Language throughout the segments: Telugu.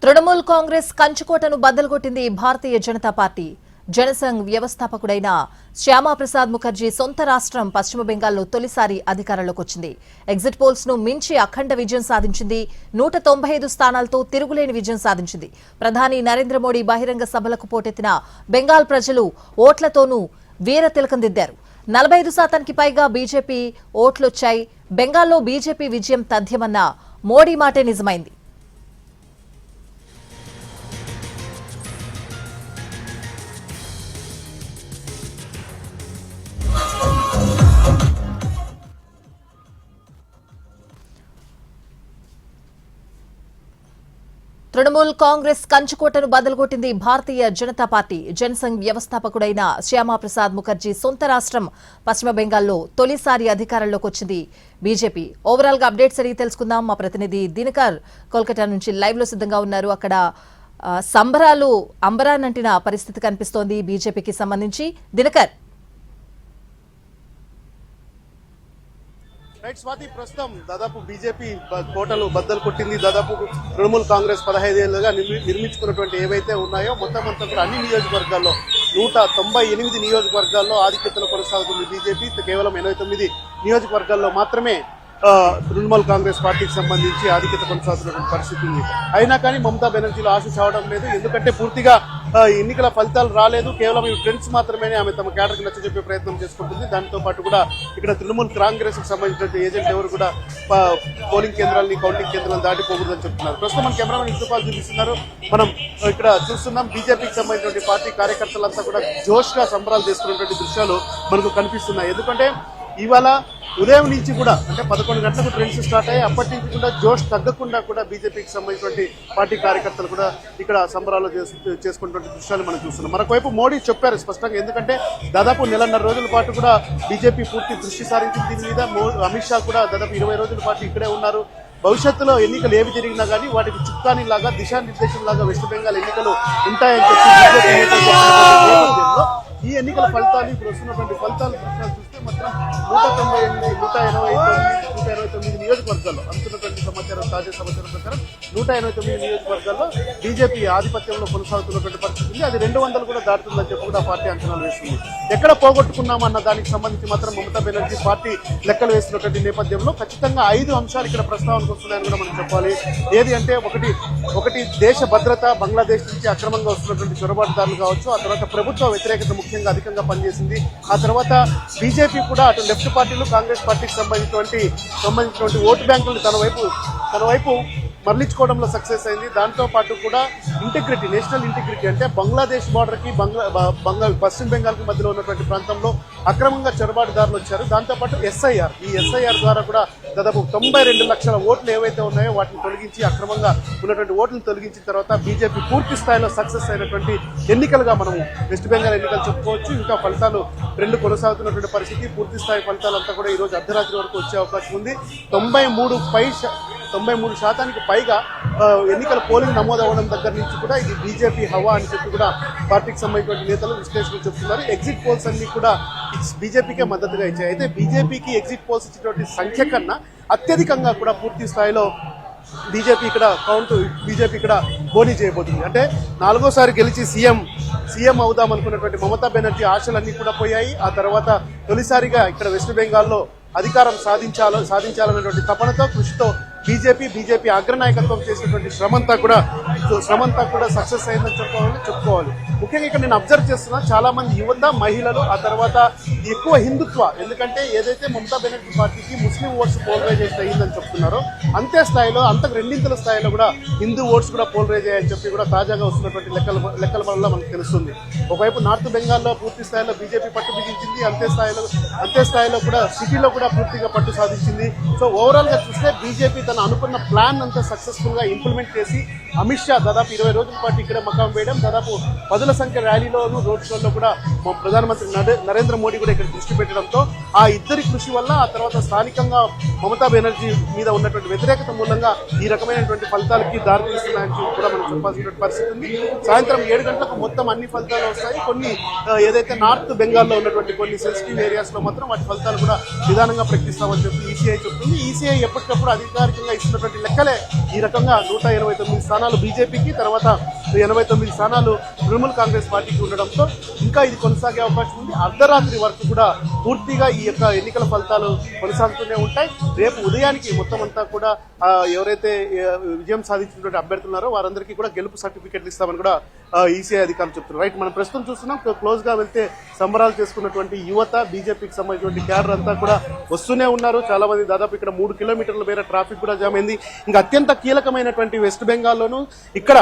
తృణమూల్ కాంగ్రెస్ కంచుకోటను బద్దలుకొట్టింది భారతీయ జనతా పార్టీ. జనసంఘ్ వ్యవస్థాపకుడైన శ్యామాప్రసాద్ ముఖర్జీ సొంత రాష్ట్రం పశ్చిమ బెంగాల్లో తొలిసారి అధికారంలోకి వచ్చింది. ఎగ్జిట్ పోల్స్ ను మించి అఖండ విజయం సాధించింది. 195 స్థానాలతో తిరుగులేని విజయం సాధించింది. ప్రధాని నరేంద్ర మోడీ బహిరంగ సభలకు పోటెత్తిన బెంగాల్ ప్రజలు ఓట్లతోనూ వీర తిలకం దిద్దారు. 45% పైగా బీజేపీ ఓట్లొచ్చాయి. బెంగాల్లో బీజేపీ విజయం తథ్యమన్న మోడీ మాటే నిజమైంది. తృణమూల్ కాంగ్రెస్ కంచుకోటను బద్దలుకొట్టింది భారతీయ జనతా పార్టీ. జనసంఘ్ వ్యవస్థాపకుడైన శ్యామాప్రసాద్ ముఖర్జీ సొంత రాష్ట్రం పశ్చిమ బెంగాల్లో తొలిసారి అధికారంలోకి వచ్చింది బీజేపీ. ఓవరాల్ గా అప్డేట్స్ అడిగి తెలుసుకుందాం. మా ప్రతినిధి దినకర్ కోల్కతా నుంచి లైవ్ లో సిద్ధంగా ఉన్నారు. అక్కడ సంబరాలు అంబరానంటిన పరిస్థితి కనిపిస్తోంది బీజేపీకి సంబంధించి. దినకర్, రైట్ స్వాతి, ప్రస్తుతం దాదాపు బీజేపీ కోటలు బద్దలు కొట్టింది. దాదాపు తృణమూల్ కాంగ్రెస్ 15 ఏళ్లుగా నిర్మించుకున్నటువంటి ఏవైతే ఉన్నాయో మొత్తం అంతా కూడా అన్ని నియోజకవర్గాల్లో 198 నియోజకవర్గాల్లో ఆధిక్యతలో కొనసాగుతుంది బీజేపీ. కేవలం 89 నియోజకవర్గాల్లో మాత్రమే తృణమూల్ కాంగ్రెస్ పార్టీకి సంబంధించి ఆధిక్యత కొనసాగుతున్నటువంటి పరిస్థితి ఉంది. అయినా కానీ మమతా బెనర్జీలో ఆశ చావడం లేదు. ఎందుకంటే పూర్తిగా ఎన్నికల ఫలితాలు రాలేదు. కేవలం ఈ ట్రెండ్స్ మాత్రమే ఆమె తమ క్యాడర్కి నచ్చజెప్పే ప్రయత్నం చేసుకుంటుంది. దాంతో పాటు కూడా ఇక్కడ తృణమూల్ కాంగ్రెస్ కి సంబంధించిన ఏజెంట్ ఎవరు కూడా పోలింగ్ కేంద్రాలని కౌంటింగ్ కేంద్రాలను దాటిపోకూడదని చెప్తున్నారు. ప్రస్తుతం మన కెమెరామెన్ ఇన్సుపాల్ చూపిస్తున్నారు. మనం ఇక్కడ చూస్తున్నాం బీజేపీకి సంబంధించిన పార్టీ కార్యకర్తలంతా కూడా జోష్ గా సంబరాలు చేసుకున్నటువంటి దృశ్యాలు మనకు కనిపిస్తున్నాయి. ఎందుకంటే ఇవాళ ఉదయం నుంచి కూడా అంటే 11 గంటలకు ట్రెండ్స్ స్టార్ట్ అయ్యి అప్పటి నుంచి కూడా జోష్ తగ్గకుండా కూడా బీజేపీకి సంబంధించినటువంటి పార్టీ కార్యకర్తలు కూడా ఇక్కడ సంబరాలు చేసుకున్నటువంటి దృశ్యాలు మనం చూస్తున్నాం. మరొకవైపు మోడీ చెప్పారు స్పష్టంగా, ఎందుకంటే దాదాపు 1.5 రోజుల పాటు కూడా బీజేపీ పూర్తి దృష్టి సారించింది దీని మీద. అమిత్ షా కూడా దాదాపు 20 రోజుల పాటు ఇక్కడే ఉన్నారు. భవిష్యత్తులో ఎన్నికలు ఏవి జరిగినా కానీ వాటికి చుక్కాని లాగా దిశానిర్దేశం లాగా వెస్ట్ బెంగాల్ ఎన్నికలు ఉంటాయని చెప్పి ఈ ఎన్నికల ఫలితాలు ఇప్పుడు వస్తున్నటువంటి ఫలితాలు చూస్తే మాత్రం 189 నియోజకవర్గాల్లో అందుతున్నటువంటి సమాచారం, తాజా సమాచారం ప్రకారం 189 నియోజకవర్గాల్లో బీజేపీ ఆధిపత్యంలో కొనసాగుతున్నటువంటి పరిస్థితి ఉంది. అది 200 కూడా దాటుతుందని చెప్పి కూడా పార్టీ అంచనాలు వేస్తుంది. ఎక్కడ పోగొట్టుకున్నామన్న దానికి సంబంధించి మాత్రం మమతా బెనర్జీ పార్టీ లెక్కలు వేస్తున్నటువంటి నేపథ్యంలో ఖచ్చితంగా 5 అంశాలు ఇక్కడ ప్రస్తావనకు వస్తున్నాయని కూడా మనం చెప్పాలి. ఏది అంటే ఒకటి దేశ భద్రత, బంగ్లాదేశ్ నుంచి అక్రమంగా వస్తున్నటువంటి చొరబాటుదారులు కావచ్చు, ఆ తర్వాత ప్రభుత్వ వ్యతిరేకత ముఖ్యంగా అధికంగా పనిచేసింది. ఆ తర్వాత బీజేపీ కూడా అటు లెఫ్ట్ పార్టీలు కాంగ్రెస్ పార్టీకి సంబంధించినటువంటి ఓటు బ్యాంకులను తన వైపు మరలించుకోవడంలో సక్సెస్ అయింది. దాంతో పాటు కూడా ఇంటిగ్రిటీ, నేషనల్ ఇంటిగ్రిటీ అంటే బంగ్లాదేశ్ బార్డర్ కి పశ్చిమ బెంగాల్ కి మధ్యలో ఉన్నటువంటి ప్రాంతంలో అక్రమంగా చొరబాటుదారులు వచ్చారు. దాంతోపాటు ఈ ఎస్ఐఆర్ ద్వారా కూడా దాదాపు 92 లక్షల ఓట్లు ఏవైతే ఉన్నాయో వాటిని తొలగించి అక్రమంగా ఉన్నటువంటి ఓట్లను తొలగించిన తర్వాత బీజేపీ పూర్తి స్థాయిలో సక్సెస్ అయినటువంటి ఎన్నికలుగా మనం వెస్ట్ బెంగాల్ ఎన్నికలు చెప్పుకోవచ్చు. ఇంకా ఫలితాలు 2 కొనసాగుతున్నటువంటి పరిస్థితి. పూర్తి స్థాయి ఫలితాలంతా కూడా ఈ రోజు అర్ధరాత్రి వరకు వచ్చే అవకాశం ఉంది. 93% పైగా ఎన్నికల పోలింగ్ నమోదవడం దగ్గర నుంచి కూడా ఇది బీజేపీ హవా అని చెప్పి కూడా పార్టీకి సంబంధించిన నేతలు విశ్లేషకులు చెప్తున్నారు. ఎగ్జిట్ పోల్స్ అన్ని కూడా బీజేపీకే మద్దతుగా ఇచ్చాయి. అయితే బీజేపీకి ఎగ్జిట్ పోల్స్ ఇచ్చినటువంటి సంఖ్య కన్నా అత్యధికంగా కూడా పూర్తి స్థాయిలో బీజేపీ ఇక్కడ పోటీ చేయబోతుంది. అంటే 4వసారి గెలిచి సీఎం అవుదాం అనుకున్నటువంటి మమతా బెనర్జీ ఆశలన్నీ కూడా పోయాయి. ఆ తర్వాత తొలిసారిగా ఇక్కడ వెస్ట్ బెంగాల్లో అధికారం సాధించాలన్నటువంటి తపనతో, కృషితో బీజేపీ అగ్రనాయకత్వం చేసినటువంటి శ్రమంతా కూడా సక్సెస్ అయిందని చెప్పుకోవాలి. ముఖ్యంగా ఇక్కడ నేను అబ్జర్వ్ చేస్తున్నా చాలా మంది యువత, మహిళలు, ఆ తర్వాత ఎక్కువ హిందుత్వ, ఎందుకంటే ఏదైతే మమతా బెనర్జీ పార్టీకి ముస్లిం ఓట్స్ పోలరైజేషన్ అయ్యిందని చెప్తున్నారో అంతే స్థాయిలో, అంతకు 2 స్థాయిలో కూడా హిందూ ఓట్స్ కూడా పోలరైజ్ అయ్యాయని చెప్పి కూడా తాజాగా వస్తున్నటువంటి లెక్కల వల్ల మనకు తెలుస్తుంది. ఒకవైపు నార్త్ బెంగాల్లో పూర్తి స్థాయిలో బీజేపీ పట్టు బిగించింది, అంతే స్థాయిలో కూడా సిటీలో కూడా పూర్తిగా పట్టు సాధించింది. సో ఓవరాల్ గా చూస్తే బీజేపీ తన అనుకున్న ప్లాన్ అంతా సక్సెస్ఫుల్ గా ఇంప్లిమెంట్ చేసి అమిత్ షా దాదాపు 20 రోజుల పాటు ఇక్కడ మకాం వేయడం, దాదాపు 10ల సంఖ్య ర్యాలీలోను, రోడ్ షోల్లో కూడా ప్రధానమంత్రి నరేంద్ర మోడీ కూడా ఇక్కడ దృష్టి పెట్టడంతో ఆ ఇద్దరి కృషి వల్ల, ఆ తర్వాత స్థానికంగా మమతా బెనర్జీ మీద ఉన్నటువంటి వ్యతిరేకత మూలంగా ఈ రకమైనటువంటి ఫలితాలకి దారితీస్తున్నాయని కూడా మనం చెప్పాల్సినటువంటి పరిస్థితి ఉంది. సాయంత్రం 7 గంటలకు మొత్తం అన్ని ఫలితాలు వస్తాయి. కొన్ని ఏదైతే నార్త్ బెంగాల్లో ఉన్నటువంటి కొన్ని సెన్సిటివ్ ఏరియాస్ లో మాత్రం వాటి ఫలితాలు కూడా నిదానంగా ప్రకటిస్తామని చెప్పి ఈసీఐ చెప్తుంది. ఈసీఐ ఎప్పటికప్పుడు అధికారికంగా ఇస్తున్నటువంటి లెక్కలే ఈ రకంగా 189 స్థానాలు స్థానాలు బీజేపీకి, తర్వాత 89 స్థానాలు తృణమూల్ కాంగ్రెస్ పార్టీకి ఉండడంతో ఇంకా ఇది కొనసాగే అవకాశం ఉంది. అర్ధరాత్రి వరకు కూడా పూర్తిగా ఈ యొక్క ఎన్నికల ఫలితాలు కొనసాగుతూనే ఉంటాయి. రేపు ఉదయానికి మొత్తం అంతా కూడా ఎవరైతే విజయం సాధించినటువంటి అభ్యర్థులు ఉన్నారో వారందరికీ కూడా గెలుపు సర్టిఫికెట్లు ఇస్తామని కూడా ఈసీఐ అధికారులు చెప్తున్నారు. రైట్, మనం ప్రస్తుతం చూస్తున్నాం క్లోజ్ గా వెళ్తే సంబరాలు చేసుకున్నటువంటి యువత, బీజేపీకి సంబంధించినటువంటి క్యాడర్ అంతా కూడా వస్తూనే ఉన్నారు. చాలా మంది దాదాపు ఇక్కడ 3 కిలోమీటర్ల మేర ట్రాఫిక్ కూడా జామ్ అయింది. ఇంకా అత్యంత కీలకమైనటువంటి వెస్ట్ బెంగాల్లోనూ ఇక్కడ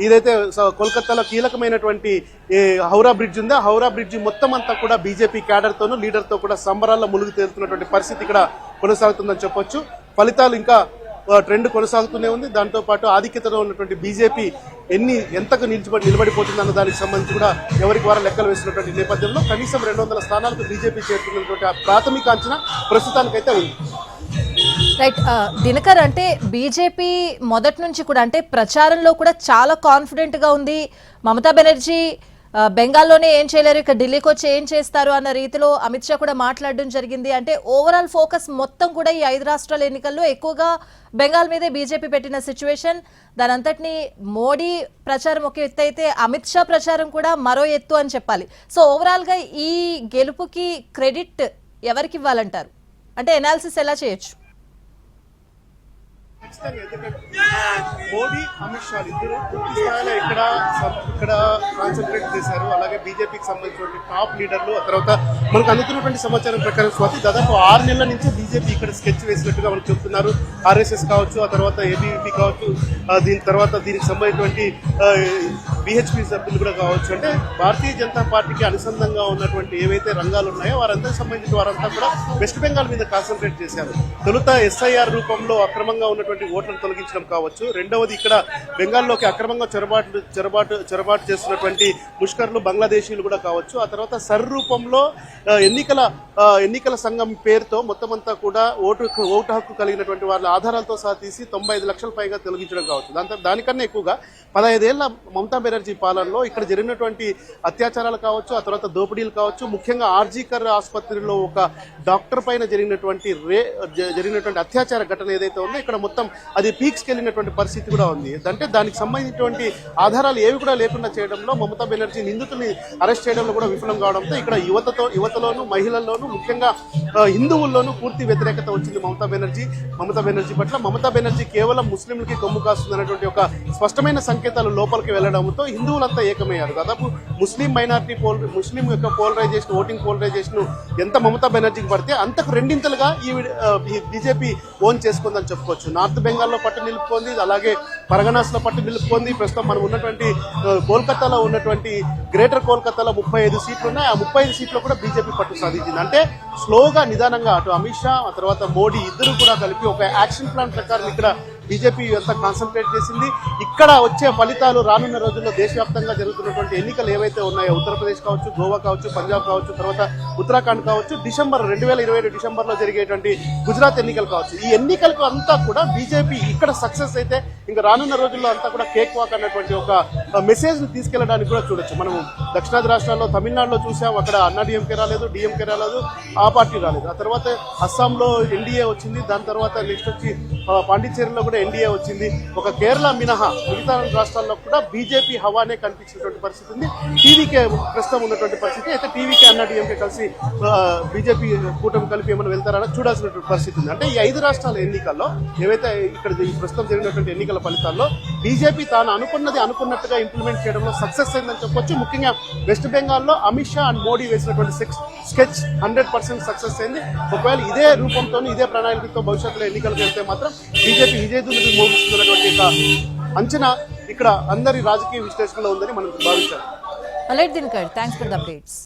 ఏదైతే కోల్కతాలో కీలకమైనటువంటి హౌరా బ్రిడ్జ్ ఉందో హౌరా బ్రిడ్జ్ మొత్తం అంతా కూడా బీజేపీ క్యాడర్ తోనూ లీడర్ తో కూడా సంబరాల్లో ములుగు తేలుతున్నటువంటి పరిస్థితి ఇక్కడ కొనసాగుతుందని చెప్పొచ్చు. ఫలితాలు ఇంకా ట్రెండ్ కొనసాగుతూనే ఉంది. దాంతో పాటు ఆధిక్యతలో ఉన్నటువంటి బీజేపీ ఎంతకు నిలబడిపోతుంది అన్న దానికి సంబంధించి కూడా ఎవరికి వారు లెక్కలు వేసినటువంటి నేపథ్యంలో కనీసం 200 స్థానాలకు బీజేపీ చేరుతున్నటువంటి ప్రాథమిక అంచనా ప్రస్తుతానికైతే ఉంది. రైట్, దినకర్, అంటే బీజేపీ మొదటి నుంచి కూడా అంటే ప్రచారంలో కూడా చాలా కాన్ఫిడెంట్ గా ఉంది. మమతా బెనర్జీ బెంగాల్లోనే ఏం చేయలేరు, ఇక్కడ ఢిల్లీకి వచ్చి ఏం చేస్తారు అన్న రీతిలో అమిత్ షా కూడా మాట్లాడడం జరిగింది. అంటే ఓవరాల్ ఫోకస్ మొత్తం కూడా ఈ 5 రాష్ట్రాల ఎన్నికల్లో ఎక్కువగా బెంగాల్ మీదే బీజేపీ పెట్టిన సిచ్యువేషన్. దాని అంతటిని మోడీ ప్రచారం ఒక ఎత్తు అయితే అమిత్ షా ప్రచారం కూడా మరో ఎత్తు అని చెప్పాలి. సో ఓవరాల్ గా ఈ గెలుపుకి క్రెడిట్ ఎవరికి ఇవ్వాలంటారు? అంటే ఎనాలిసిస్ ఎలా చేయొచ్చు? మోడీ, అమిత్ షా ఇద్దరు పూర్తి స్థాయిలో ఇక్కడ కాన్సన్ట్రేట్ చేశారు. అలాగే బీజేపీకి సంబంధించిన టాప్ లీడర్లు, ఆ తర్వాత మనకు అందుతున్నటువంటి సమాచారం ప్రకారం స్వాతి దాదాపు 6 నెలల నుంచి బీజేపీ ఇక్కడ స్కెచ్ వేసినట్టుగా మనకు చెప్తున్నారు. ఆర్ఎస్ఎస్ కావచ్చు, ఆ తర్వాత ఏబీవీపీ కావచ్చు, దీని తర్వాత దీనికి సంబంధించినటువంటి బీహెచ్పీ సభ్యులు కూడా కావచ్చు. అంటే భారతీయ జనతా పార్టీకి అనుసంధంగా ఉన్నటువంటి ఏవైతే రంగాలు ఉన్నాయో వారందరికి సంబంధించిన వారంతా కూడా వెస్ట్ బెంగాల్ మీద కాన్సన్ట్రేట్ చేశారు. తొలుత ఎస్ఐఆర్ రూపంలో అక్రమంగా ఉన్నటువంటి ఓట్లను తొలగించడం కావచ్చు, రెండవది ఇక్కడ బెంగాల్లోకి అక్రమంగా చొరబాటు చేస్తున్నటువంటి ముష్కర్లు, బంగ్లాదేశీలు కూడా కావచ్చు, ఆ తర్వాత సర్ రూపంలో ఎన్నికల సంఘం పేరుతో మొత్తం అంతా కూడా ఓటు హక్కు కలిగినటువంటి వాళ్ళ ఆధారాలతో సహా తీసి 95 లక్షల పైగా తొలగించడం కావచ్చు. దానికన్నా ఎక్కువగా 15 ఏళ్ల మమతా బెనర్జీ పాలనలో ఇక్కడ జరిగినటువంటి అత్యాచారాలు కావచ్చు, ఆ తర్వాత దోపిడీలు కావచ్చు, ముఖ్యంగా ఆర్జీకర్ ఆసుపత్రిలో ఒక డాక్టర్ పైన జరిగినటువంటి అత్యాచార ఘటన ఏదైతే ఉందో ఇక్కడ మొత్తం అది పీక్స్కి వెళ్ళినటువంటి పరిస్థితి కూడా ఉంది. అంటే దానికి సంబంధించినటువంటి ఆధారాలు ఏవి కూడా లేకుండా చేయడంలో మమతా బెనర్జీ నిందితుల్ని అరెస్ట్ చేయడంలో కూడా విఫలం కావడంతో ఇక్కడ యువతలోను, మహిళల్లోనూ, ముఖ్యంగా హిందువుల్లోనూ పూర్తి వ్యతిరేకత వచ్చింది మమతా బెనర్జీ పట్ల. మమతా బెనర్జీ కేవలం ముస్లింలకి కొమ్ము కాస్తుందనేటువంటి ఒక స్పష్టమైన సంకేతాలు లోపలికి వెళ్లడంతో హిందువులంతా ఏకమయ్యారు. దాదాపు ముస్లిం యొక్క ఓటింగ్ పోలరైజేషన్ ఎంత మమతా బెనర్జీకి పడితే అంతకు రెండింతలుగా ఈ బీజేపీ ఓన్ చేసుకుందని చెప్పుకోవచ్చు. నార్త్ బెంగాల్లో పట్టు నిలుపుకుంది, అలాగే పరగనాస్ లో పట్టు నిలుపుకుంది. ప్రస్తుతం మనం ఉన్నటువంటి కోల్కతాలో ఉన్నటువంటి గ్రేటర్ కోల్కతాలో 35 సీట్లు ఉన్నాయి. ఆ 35 సీట్లు కూడా బీజేపీ పట్టు సాధించింది. అంటే స్లోగా, నిదానంగా అటు అమిత్ షా, ఆ తర్వాత మోడీ ఇద్దరు కూడా కలిపి ఒక యాక్షన్ ప్లాన్ ప్రకారం ఇక్కడ బీజేపీ అంతా కాన్సన్ట్రేట్ చేసింది. ఇక్కడ వచ్చే ఫలితాలు రానున్న రోజుల్లో దేశవ్యాప్తంగా జరుగుతున్నటువంటి ఎన్నికలు ఏవైతే ఉన్నాయో, ఉత్తరప్రదేశ్ కావచ్చు, గోవా కావచ్చు, పంజాబ్ కావచ్చు, తర్వాత ఉత్తరాఖండ్ కావచ్చు, 2027 డిసెంబర్లో జరిగేటువంటి గుజరాత్ ఎన్నికలు కావచ్చు, ఈ ఎన్నికలకు అంతా కూడా బీజేపీ ఇక్కడ సక్సెస్ అయితే ఇంకా రానున్న రోజుల్లో అంతా కూడా కేక్ వాక్ అన్నటువంటి ఒక మెసేజ్ ని తీసుకెళ్లడానికి కూడా చూడొచ్చు. మనం దక్షిణాది రాష్ట్రాల్లో తమిళనాడులో చూసాం, అక్కడ అన్నాడీఎంకే రాలేదు, డిఎంకే రాలేదు, ఆ పార్టీ రాలేదు. ఆ తర్వాత అస్సాంలో ఎన్డీఏ వచ్చింది, దాని తర్వాత నెక్స్ట్ వచ్చి పాండిచ్చేరిలో కూడా ఎన్డీఏ వచ్చింది. ఒక కేరళ మినహా మిగతా రాష్ట్రాల్లో కూడా బీజేపీ హవానే కనిపించినటువంటి పరిస్థితి ఉంది. టీవీకే ప్రస్తుతం ఉన్నటువంటి పరిస్థితి అయితే టీవీకే అన్నాడీఎంకే కలిసి బీజేపీ కూటమి కలిపి ఏమైనా వెళ్తారని చూడాల్సినటువంటి పరిస్థితి ఉంది. అంటే ఈ 5 రాష్ట్రాల ఎన్నికల్లో ఏవైతే ఇక్కడ ప్రస్తుతం జరిగినటువంటి ఎన్నికల ఫలితాల్లో బీజేపీ తాను అనుకున్నట్టుగా ఇంప్లిమెంట్ చేయడంలో సక్సెస్ అయిందని చెప్పొచ్చు. ముఖ్యంగా వెస్ట్ బెంగాల్లో అమిత్ షా అండ్ మోడీ వేసినటువంటి స్కెచ్ 100% సక్సెస్ అయింది. ఒకవేళ ఇదే రూపంతో, ఇదే ప్రణాళికతో భవిష్యత్తులో ఎన్నికలకు వెళ్తే మాత్రం బీజేపీ విజయదుందుకు మోగిస్తున్నటువంటి అంచనా ఇక్కడ అందరి రాజకీయ విశ్లేషణలో ఉందని మనం భావించాలి. Alright, Dinkar, thanks for the updates.